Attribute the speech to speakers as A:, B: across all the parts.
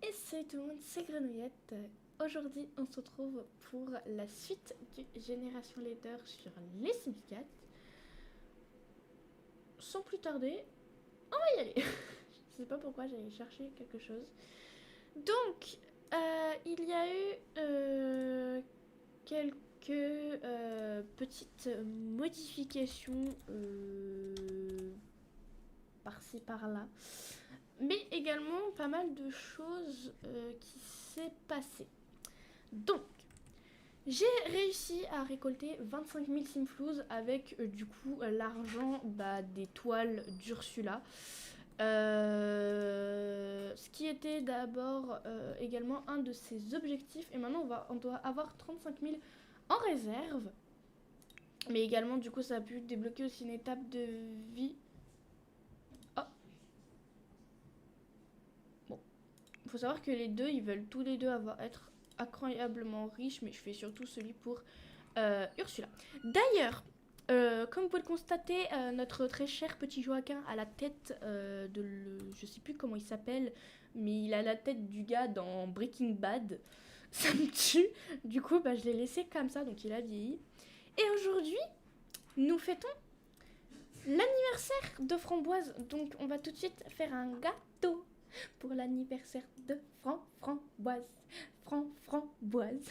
A: Et salut tout le monde, c'est Grenouillette. Aujourd'hui, on se retrouve pour la suite du Génération Leader sur les Sims 4. Sans plus tarder, on va y aller. Je sais pas pourquoi j'allais chercher quelque chose. Donc, il y a eu quelques petites modifications par-ci par-là. Mais également pas mal de choses qui s'est passé. Donc, j'ai réussi à récolter 25 000 simflouz avec du coup l'argent des toiles d'Ursula. Ce qui était d'abord également un de ses objectifs. Et maintenant on doit avoir 35 000 en réserve. Mais également du coup ça a pu débloquer aussi une étape de vie. Il faut savoir que les deux, ils veulent tous les deux être incroyablement riches, mais je fais surtout celui pour Ursula. D'ailleurs, comme vous pouvez le constater, notre très cher petit Joaquin a la tête je sais plus comment il s'appelle, mais il a la tête du gars dans Breaking Bad. Ça me tue. Du coup, je l'ai laissé comme ça, donc il a vieilli. Et aujourd'hui, nous fêtons l'anniversaire de Framboise. Donc, on va tout de suite faire un gâteau pour l'anniversaire de Framboise. Framboise.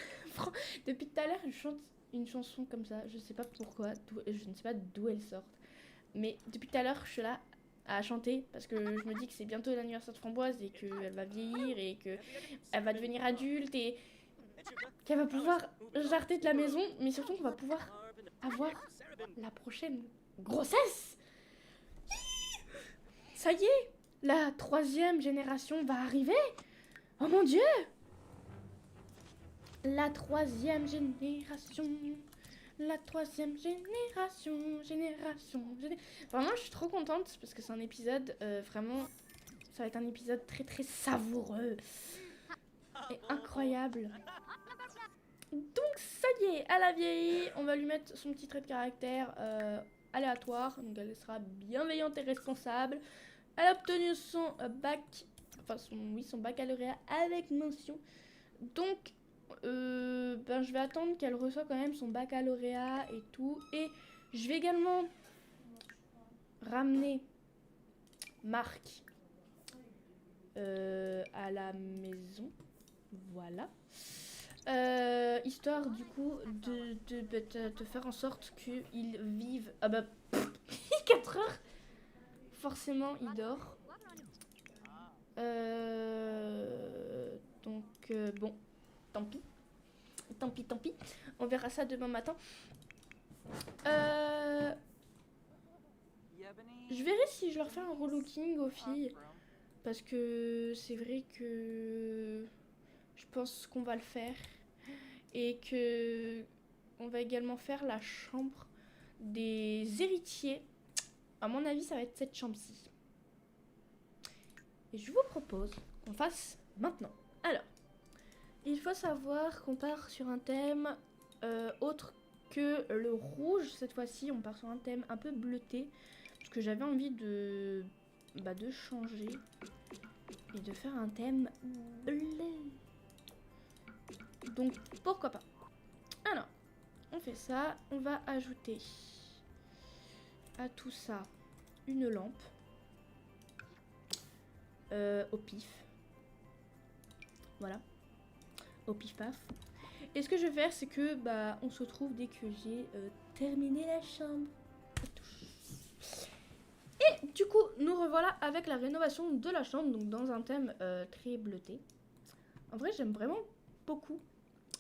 A: Depuis tout à l'heure, je chante une chanson comme ça. Je sais pas pourquoi, je ne sais pas d'où elle sort. Mais depuis tout à l'heure, je suis là à chanter parce que je me dis que c'est bientôt l'anniversaire de Framboise et qu'elle va vieillir et qu'elle va devenir adulte et qu'elle va pouvoir jarter de la maison, mais surtout qu'on va pouvoir avoir la prochaine grossesse. Ça y est, la 3e génération va arriver. Oh mon Dieu! La 3e génération. La 3e génération. Vraiment, je suis trop contente parce que c'est un épisode vraiment. Ça va être un épisode très très savoureux et incroyable. Donc ça y est, elle a vieilli. On va lui mettre son petit trait de caractère aléatoire. Donc elle sera bienveillante et responsable. Elle a obtenu son son baccalauréat avec mention. Donc, je vais attendre qu'elle reçoive quand même son baccalauréat et tout. Et je vais également ramener Marc à la maison. Voilà. Histoire du coup de faire en sorte qu'il vive. 4 heures. Forcément, il dort. Bon, tant pis. Tant pis. On verra ça demain matin. Je verrai si je leur fais un relooking aux filles. Parce que c'est vrai que je pense qu'on va le faire. Et que on va également faire la chambre des héritiers. À mon avis, ça va être cette chambre-ci. Et je vous propose qu'on fasse maintenant. Alors, il faut savoir qu'on part sur un thème autre que le rouge. Cette fois-ci, on part sur un thème un peu bleuté. Parce que j'avais envie de changer et de faire un thème bleu. Donc, pourquoi pas. Alors, on fait ça. On va ajouter à tout ça une lampe. Au pif. Voilà. Au pif paf. Et ce que je vais faire, c'est que on se retrouve dès que j'ai terminé la chambre. Et du coup, nous revoilà avec la rénovation de la chambre, donc dans un thème très bleuté. En vrai, j'aime vraiment beaucoup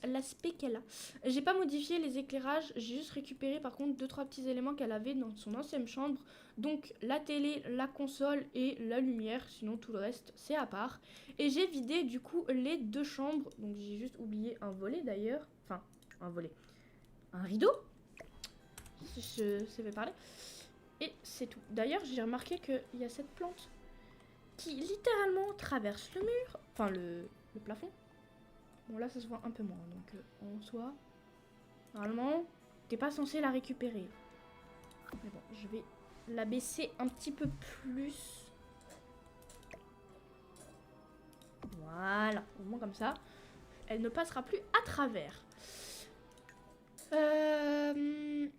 A: l'aspect qu'elle a. J'ai pas modifié les éclairages, j'ai juste récupéré par contre 2-3 petits éléments qu'elle avait dans son ancienne chambre. Donc la télé, la console et la lumière, sinon tout le reste c'est à part. Et j'ai vidé du coup les 2 chambres, donc j'ai juste oublié un volet d'ailleurs. Enfin, un volet. Un rideau, si je savais parler. Et c'est tout. D'ailleurs, j'ai remarqué qu'il y a cette plante qui littéralement traverse le mur, enfin le plafond. Bon, là, ça se voit un peu moins. Donc, en soi, normalement, t'es pas censé la récupérer. Mais bon, je vais la baisser un petit peu plus. Voilà. comme ça, elle ne passera plus à travers. Il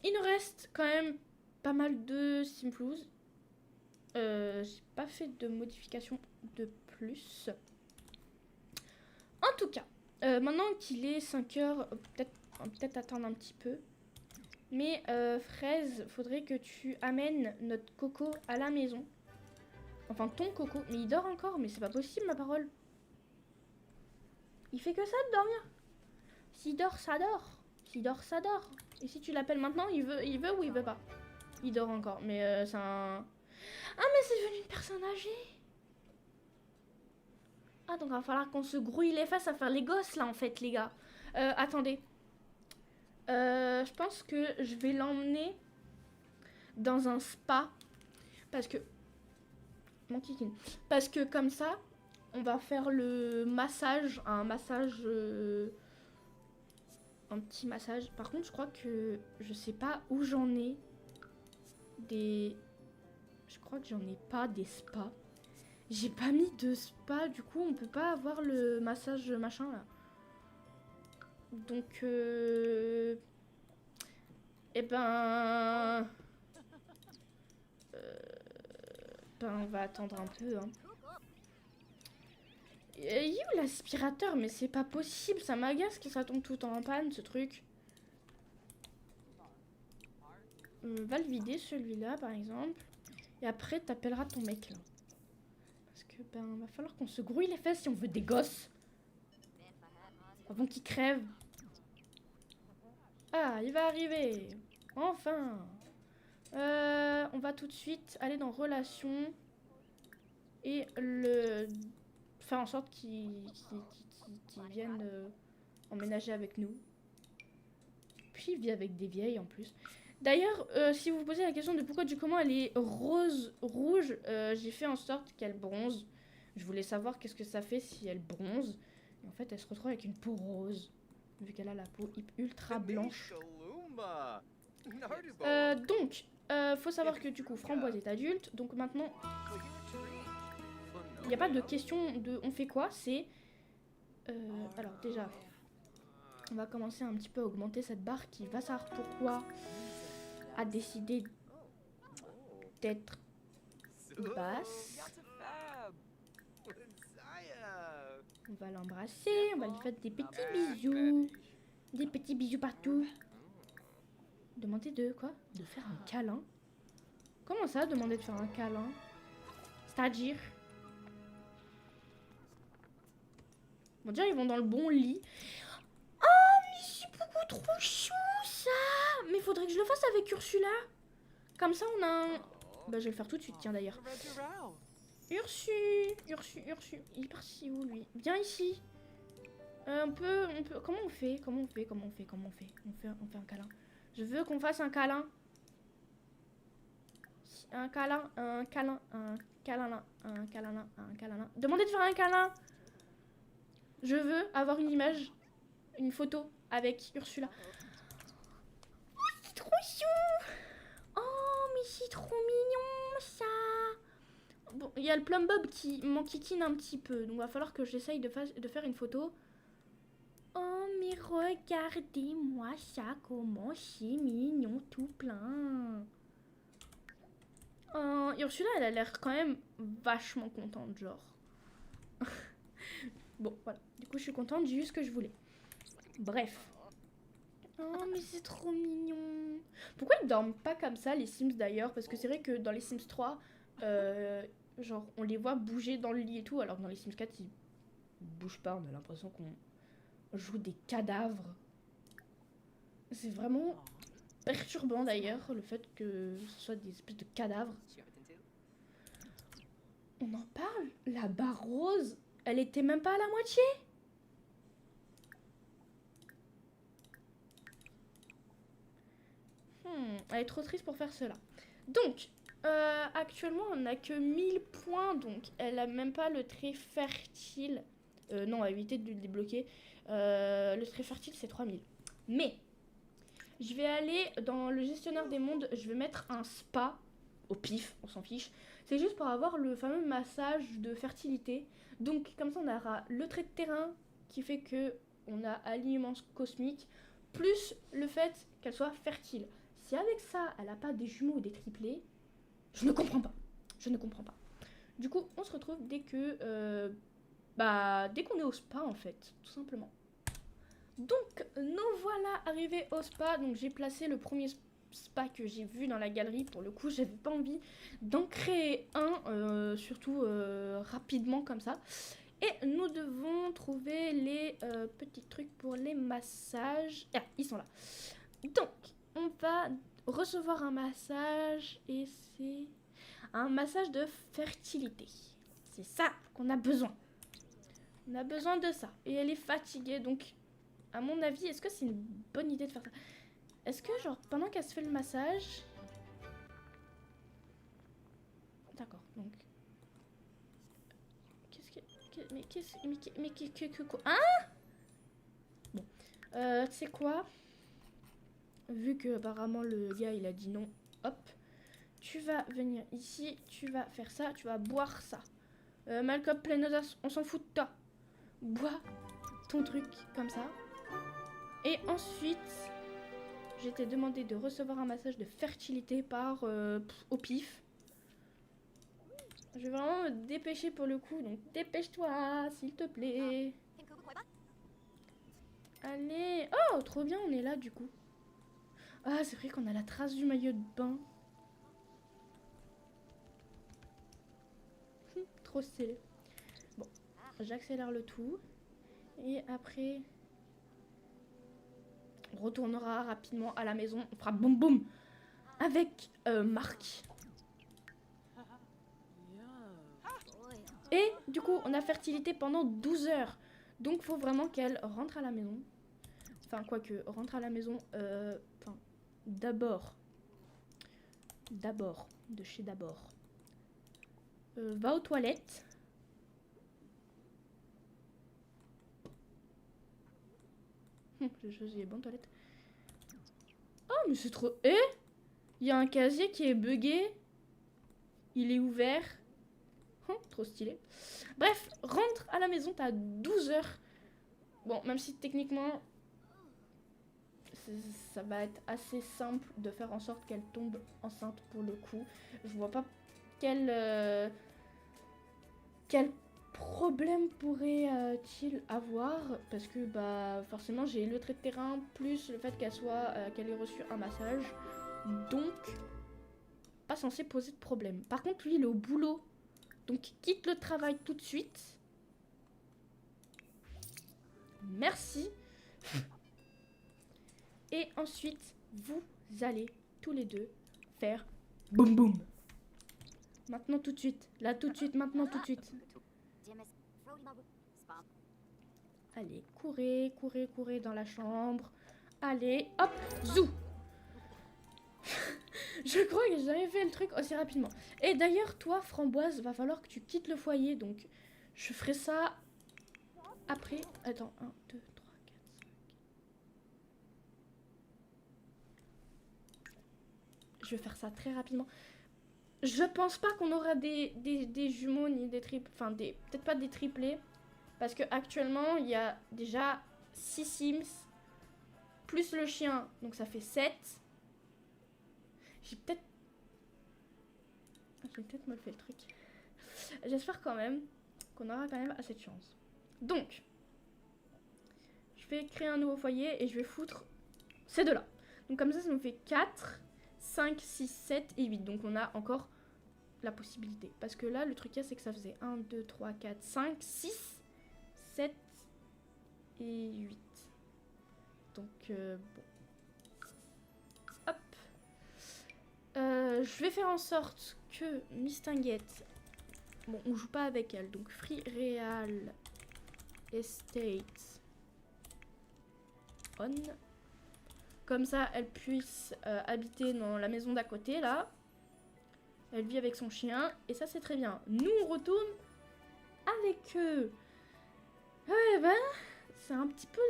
A: nous reste quand même pas mal de Simflouz. J'ai pas fait de modification de plus. En tout cas, maintenant qu'il est 5 heures, peut-être attendre un petit peu. Mais Fraise, faudrait que tu amènes notre coco à la maison. Enfin, ton coco. Mais il dort encore, mais c'est pas possible, ma parole. Il fait que ça de dormir. S'il dort, ça dort. S'il dort, ça dort. Et si tu l'appelles maintenant, il veut ou il veut pas. Il dort encore, mais c'est un... Ah, mais c'est devenu une personne âgée. Ah, donc il va falloir qu'on se grouille les fesses à faire les gosses, là, en fait, les gars. Attendez. Je pense que je vais l'emmener dans un spa. Parce que... Mon kikine. Parce que comme ça, on va faire le massage. Un massage... Un petit massage. Par contre, je crois que... Je sais pas où j'en ai. Des... Je crois que j'en ai pas des spas. J'ai pas mis de spa. Du coup, on peut pas avoir le massage machin, là. Donc... Eh ben... on va attendre un peu, hein. Il est où l'aspirateur? Mais c'est pas possible, ça m'agace que ça tombe tout le temps en panne, ce truc. Va le vider, celui-là, par exemple. Et après, t'appelleras ton mec, là. Parce que, va falloir qu'on se grouille les fesses si on veut des gosses. Avant qu'ils crèvent. Ah, il va arriver. Enfin. On va tout de suite aller dans relation. Et le... faire en sorte qu'ils viennent emménager avec nous. Puis il vit avec des vieilles en plus. D'ailleurs, si vous vous posez la question de pourquoi du comment elle est rouge, j'ai fait en sorte qu'elle bronze. Je voulais savoir qu'est-ce que ça fait si elle bronze. Et en fait, elle se retrouve avec une peau rose, vu qu'elle a la peau ultra blanche. Donc, faut savoir que du coup, Framboise est adulte. Donc maintenant, il n'y a pas de question de on fait quoi, c'est... alors déjà, on va commencer un petit peu à augmenter cette barre qui va savoir pourquoi a décidé d'être basse. On va l'embrasser, on va lui faire des petits bisous. Des petits bisous partout. Demander de quoi? De faire un câlin? Comment ça, demander de faire un câlin? C'est-à-dire... Bon, déjà, ils vont dans le bon lit. Oh, mais c'est beaucoup trop chou, ça! Mais faudrait que je le fasse avec Ursula. Comme ça, on a un... Bah, je vais le faire tout de suite, tiens, d'ailleurs. Ursu. Il est parti où, lui? Viens ici. On peut... Comment on fait? On fait un câlin. Je veux qu'on fasse un câlin. Un câlin. Demandez de faire un câlin. Je veux avoir une image, une photo avec Ursula. Oh, c'est trop chou! Oh, mais c'est trop mignon, ça! Bon, il y a le Plum Bob qui m'enquiquine un petit peu, donc il va falloir que j'essaye de faire une photo. Oh, mais regardez-moi ça, comment c'est mignon tout plein. Ursula, elle a l'air quand même vachement contente, genre. Bon, voilà. Du coup, je suis contente, j'ai eu ce que je voulais. Bref. Oh, mais c'est trop mignon. Pourquoi ils dorment pas comme ça, les Sims, d'ailleurs? Parce que c'est vrai que dans les Sims 3, genre, on les voit bouger dans le lit et tout, alors que dans les Sims 4, ils bougent pas. On a l'impression qu'on joue des cadavres. C'est vraiment perturbant, d'ailleurs, le fait que ce soit des espèces de cadavres. On en parle? La barre rose, elle était même pas à la moitié. Elle est trop triste pour faire cela. Donc, actuellement, on n'a que 1000 points. Donc, elle a même pas le trait fertile. Non, on va éviter de le débloquer. Le trait fertile, c'est 3000. Mais, je vais aller dans le gestionnaire des mondes. Je vais mettre un spa. Au pif, on s'en fiche. C'est juste pour avoir le fameux massage de fertilité. Donc comme ça on aura le trait de terrain qui fait que on a alignement cosmique, plus le fait qu'elle soit fertile. Si avec ça elle n'a pas des jumeaux ou des triplés, je ne comprends pas. Je ne comprends pas. Du coup on se retrouve dès que dès qu'on est au spa en fait, tout simplement. Donc nous voilà arrivés au spa. Donc j'ai placé le premier spa que j'ai vu dans la galerie. Pour le coup j'avais pas envie d'en créer un, surtout rapidement comme ça. Et nous devons trouver les petits trucs pour les massages. Ah, ils sont là. Donc on va recevoir un massage et c'est un massage de fertilité. C'est ça qu'on a besoin. On a besoin de ça. Et elle est fatiguée donc à mon avis, est-ce que c'est une bonne idée de faire ça? Est-ce que, genre, pendant qu'elle se fait le massage... D'accord, donc... Quoi? Hein? Bon. Tu sais quoi? Vu que, apparemment, le gars, il a dit non, hop. Tu vas venir ici, tu vas faire ça, tu vas boire ça. Malcolm Plenodas, on s'en fout de toi. Bois ton truc, comme ça. Et ensuite... j'ai été demandé de recevoir un massage de fertilité par au pif. Je vais vraiment me dépêcher pour le coup, donc dépêche-toi, s'il te plaît. Allez. Oh, trop bien, on est là du coup. Ah, c'est vrai qu'on a la trace du maillot de bain. Trop stylé. Bon, j'accélère le tout. Et après... on retournera rapidement à la maison. On fera boum boum avec Marc. Et du coup, on a fertilité pendant 12 heures. Donc, faut vraiment qu'elle rentre à la maison. Enfin, quoique, rentre à la maison. Enfin, d'abord. D'abord. De chez d'abord. Va aux toilettes. J'ai choisi les bonnes toilettes. Oh, mais c'est trop... Eh, il y a un casier qui est buggé. Il est ouvert. Trop stylé. Bref, rentre à la maison, t'as 12 heures. Bon, même si techniquement, ça va être assez simple de faire en sorte qu'elle tombe enceinte pour le coup. Je vois pas quel problème pourrait-il avoir. Parce que, forcément, j'ai le trait de terrain, plus le fait qu'elle ait reçu un massage. Donc, pas censé poser de problème. Par contre, lui, il est au boulot. Donc, quitte le travail tout de suite. Merci. Et ensuite, vous allez tous les deux faire boum boum. Maintenant tout de suite. Là tout de suite, maintenant tout de suite. Allez, courez, courez, courez dans la chambre. Allez, hop, zou. Je crois que j'ai jamais fait le truc aussi rapidement. Et d'ailleurs, toi, Framboise, va falloir que tu quittes le foyer. Donc, je ferai ça après. Attends, 1, 2, 3, 4, 5. Je vais faire ça très rapidement. Je pense pas qu'on aura des jumeaux ni des triples. Enfin, peut-être pas des triplés. Parce que actuellement, il y a déjà 6 Sims. Plus le chien. Donc ça fait 7. J'ai peut-être mal fait le truc. J'espère quand même qu'on aura quand même assez de chance. Donc, je vais créer un nouveau foyer et je vais foutre ces deux-là. Donc comme ça nous fait 4, 5, 6, 7 et 8. Donc on a encore la possibilité. Parce que là, le truc, c'est que ça faisait 1, 2, 3, 4, 5, 6, 7 et 8. Donc, bon. Hop. Je vais faire en sorte que Mistinguette... Bon, on joue pas avec elle. Donc, Free Real Estate on. Comme ça, elle puisse habiter dans la maison d'à côté, là. Elle vit avec son chien. Et ça, c'est très bien. Nous, on retourne avec eux. Ouais, c'est un petit peu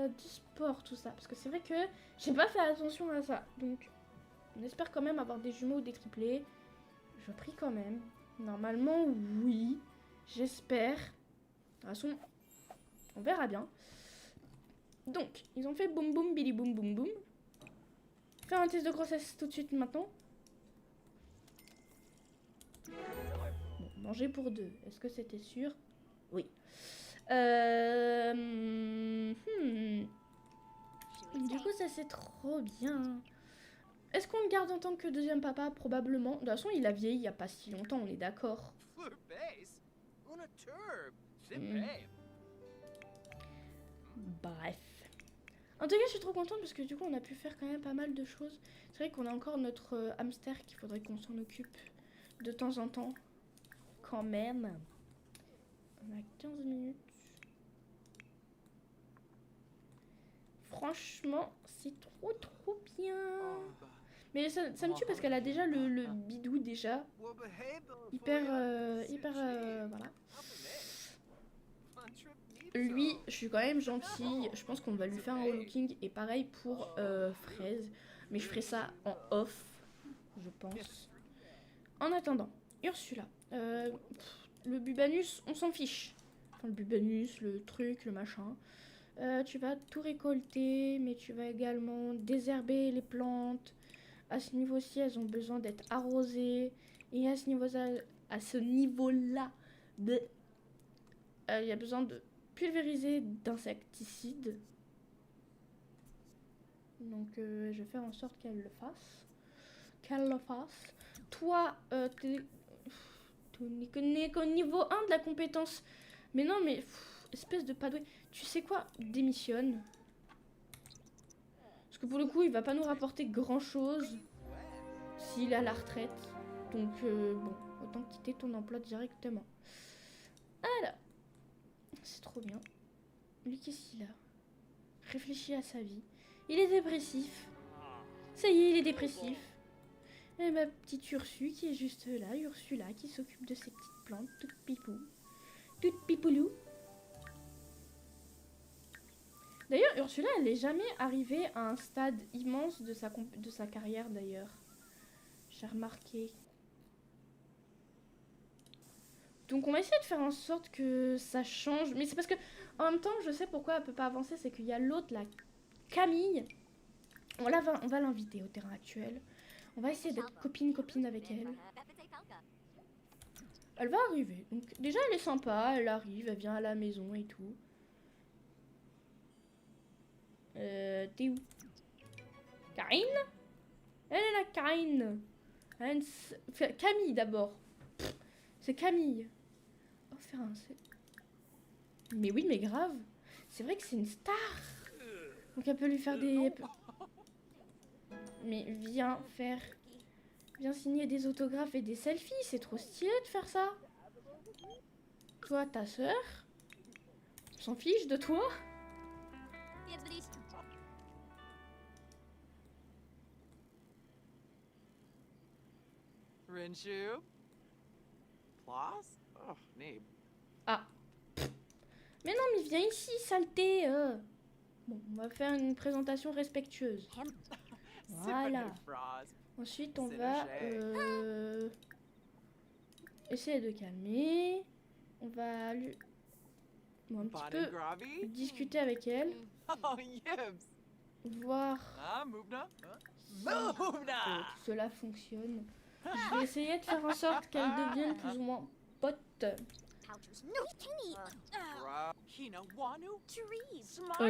A: du sport, tout ça. Parce que c'est vrai que j'ai pas fait attention à ça. Donc, on espère quand même avoir des jumeaux ou des triplés. Je prie quand même. Normalement, oui. J'espère. De toute façon, on verra bien. Donc, ils ont fait boum boum, bili boum boum boum. Faire un test de grossesse tout de suite maintenant. Bon, manger pour 2. Est-ce que c'était sûr? Oui. Du coup, ça c'est trop bien. Est-ce qu'on le garde en tant que deuxième papa? Probablement. De toute façon, il a vieilli il n'y a pas si longtemps, on est d'accord. Bref. En tout cas, je suis trop contente parce que du coup, on a pu faire quand même pas mal de choses. C'est vrai qu'on a encore notre hamster qu'il faudrait qu'on s'en occupe de temps en temps. Quand même. On a 15 minutes. Franchement, c'est trop bien. Mais ça me tue parce qu'elle a déjà le bidou déjà. Hyper, voilà. Lui, je suis quand même gentille. Je pense qu'on va lui faire un relooking. Et pareil pour Fraise. Mais je ferai ça en off, je pense. En attendant, Ursula. Le Bubanus, on s'en fiche. Enfin, le Bubanus, le truc, le machin. Tu vas tout récolter, mais tu vas également désherber les plantes. À ce niveau-ci, elles ont besoin d'être arrosées. Et à ce niveau-là, il y a besoin de pulvériser d'insecticides. Donc, je vais faire en sorte qu'elle le fasse. Toi, tu n'es qu'au niveau 1 de la compétence. Mais non, mais espèce de padoué. Tu sais quoi? Démissionne. Parce que pour le coup, il va pas nous rapporter grand-chose s'il est à la retraite. Donc, bon, autant quitter ton emploi directement. Alors, c'est trop bien. Lui, qu'est-ce qu'il a? Réfléchit à sa vie. Il est dépressif. Ça y est, il est dépressif. Et ma petite Ursu qui est juste là, Ursula, qui s'occupe de ses petites plantes, toutes pipou. Toutes pipoulou. D'ailleurs, Ursula, elle n'est jamais arrivée à un stade immense de sa carrière, d'ailleurs. J'ai remarqué. Donc, on va essayer de faire en sorte que ça change. Mais c'est parce que, en même temps, je sais pourquoi elle peut pas avancer. C'est qu'il y a l'autre, la Camille. On va l'inviter au terrain actuel. On va essayer d'être copine avec elle. Elle va arriver. Donc, déjà, elle est sympa. Elle arrive, elle vient à la maison et tout. T'es où? Karine? Elle est là, Karine. Camille d'abord. C'est Camille. Oh, faire un... Mais oui, mais grave. C'est vrai que c'est une star. Donc elle peut lui faire des... Mais viens signer des autographes et des selfies. C'est trop stylé de faire ça. Toi, ta sœur, on s'en fiche de toi. Ah. Mais non, mais viens ici, saleté. Bon, on va faire une présentation respectueuse. Voilà. Ensuite, on va essayer de calmer. On va lui... un petit peu discuter avec elle. Voir si cela fonctionne. Je vais essayer de faire en sorte qu'elle devienne plus ou moins pote.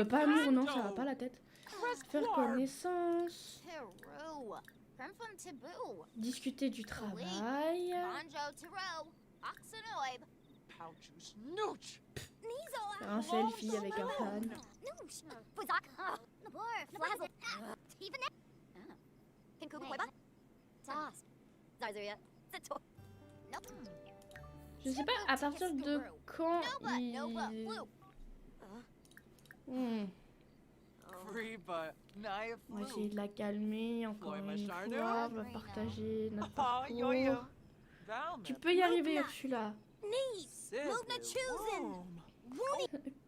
A: Pas amour, non, ça va pas la tête. Faire connaissance. Discuter du travail. Faire un selfie avec un fan. Je sais pas à partir de quand il... On va essayer de la calmer encore une fois. On va partager notre parcours. Tu peux y arriver, Ursula.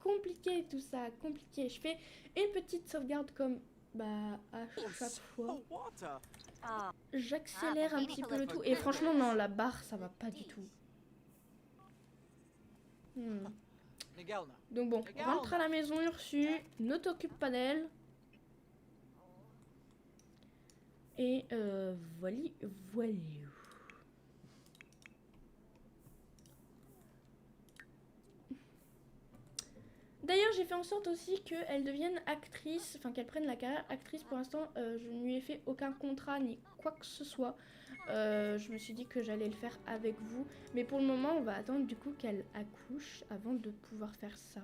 A: Compliqué tout ça, compliqué. Je fais une petite sauvegarde comme à chaque fois. J'accélère un petit peu le tout. Et franchement, non, la barre, ça va pas du tout. Donc bon, rentre à la maison, Ursu. Ne t'occupe pas d'elle. Et voilà. D'ailleurs, j'ai fait en sorte aussi qu'elle devienne actrice, enfin qu'elle prenne la carrière actrice. Pour l'instant, je ne lui ai fait aucun contrat ni quoi que ce soit. Je me suis dit que j'allais le faire avec vous. Mais pour le moment, on va attendre du coup qu'elle accouche avant de pouvoir faire ça.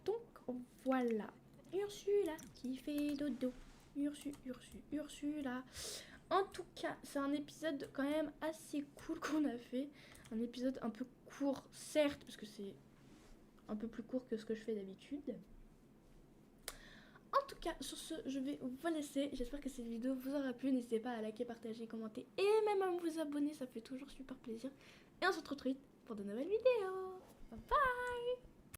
A: Donc voilà. Ursula qui fait dodo. Ursula. En tout cas, c'est un épisode quand même assez cool qu'on a fait. Un épisode un peu court, certes, parce que c'est un peu plus court que ce que je fais d'habitude. En tout cas, sur ce, je vais vous laisser. J'espère que cette vidéo vous aura plu. N'hésitez pas à liker, partager, commenter et même à vous abonner. Ça fait toujours super plaisir. Et on se retrouve très vite pour de nouvelles vidéos.